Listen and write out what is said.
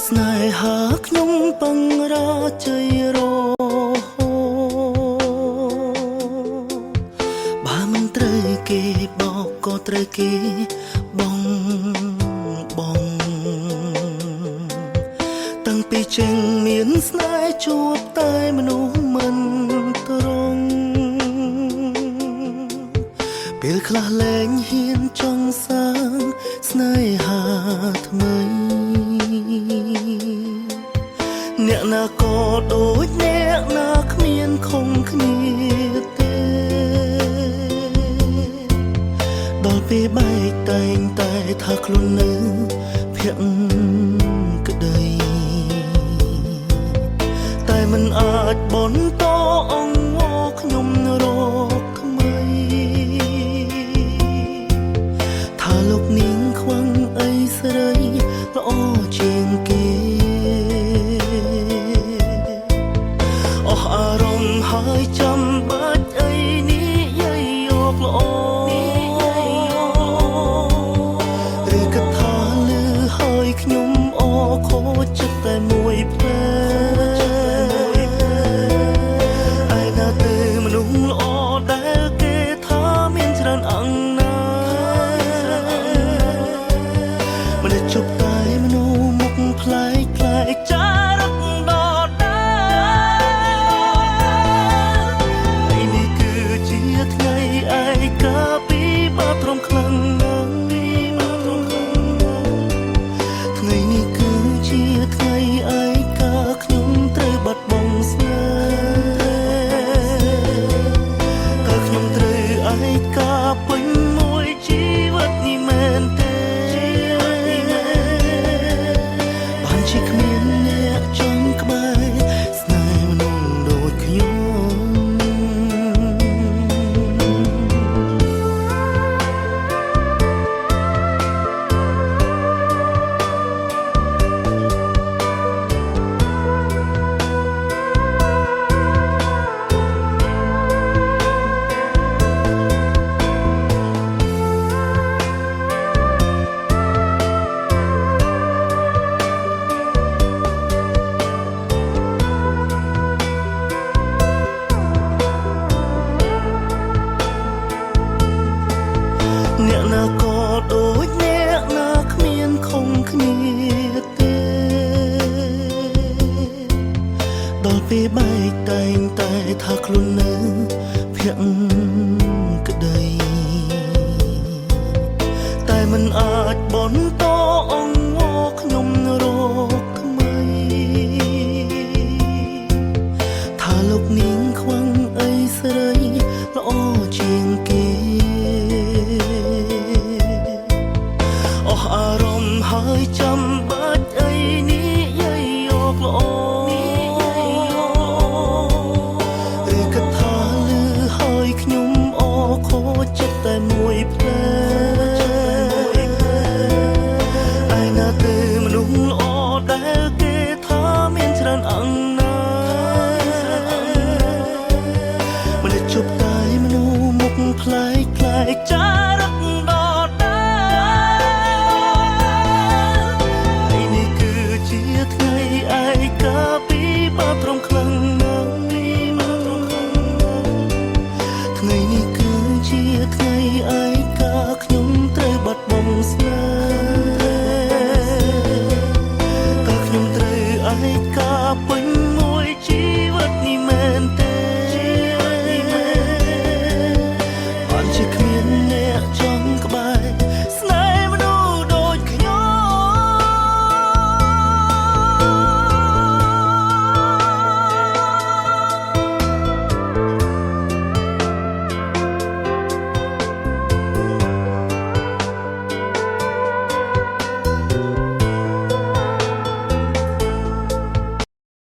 ស្នេហាខ្ញុំបង្រាជ័យរបើមិនត្រូវគេបោកក៏ត្រូវគេបងតាំងពីចេញមានស្នេហ៍ជួបតែមនុស្សមិនត្រង់ពេលខ្លះលែងហ៊ានចង់សាងស្នេហាថ្មីអ្នកណាក៏ដូចអ្នកណាគ្មានខំគ្នាទេដល់ពេលបែកតែងតែថាខ្លួននៅភក្តីតែមិនអាចបន្តអង្វរខ្ញុំរកថ្មីថាលោកនាងខ្វាំងអីស្រីល្អជាងគេអស់អារម្មណ៍ហើយចាំបាច់អីនេះយាយយកល្អឬក៏ថាលឺហើយខ្ញុំអខូចចិត្តតែមួយផ្លែឯណាទៅមនុស្សល្អដែលគេថាមានច្រើនអង្គណាមិនได้ជប់តែមនុស្សមុខប្លែកចារឹកដដែលនេះគឺជាថ្ងៃឯកាពីបាបទ្រាំខ្លាំងណាស់ថ្ងៃនេះគឺជាថ្ងៃឯកាខ្ញុំត្រូវបាត់បង់ស្នេហ៍ក៏ខ្ញុំត្រូវឯកាពេញមួយជីវិតនេះមែនទេបានជាគ្មានអ្នកចង់ក្បែរស្នេហ៍មនុស្សដូចខ្ញុំអ្នកណាក៏ដូចអ្នកណាគ្មានខំគ្នាទេដល់ពេលបែកតែងតែថាខ្លួននៅភក្តីតែមិនអាចបន្តអង្វរខ្ញុំរកថ្មីថាលោកនាងខ្វាំងអីស្រីល្អជាងគេអស់អារម្មណ៍ហើយចាំបាច់អីនេះយាយយកល្អឬក៏ថាលឺហើយខ្ញុំអខូចចិត្តតែមួយផ្លែឯណាទៅមនុស្សល្អដែលគេថាមានច្រើនអង្គណាមិនได้ជប់តែមនុស្សមុខប្លែកចារឹកដដែលនេះគឺជាថ្ងៃឯកាពីបាបទ្រាំខ្លាំងណាស់ថ្ងៃនេះគឺជាថ្ងៃឯកាខ្ញុំត្រូវបាត់បង់ស្នេ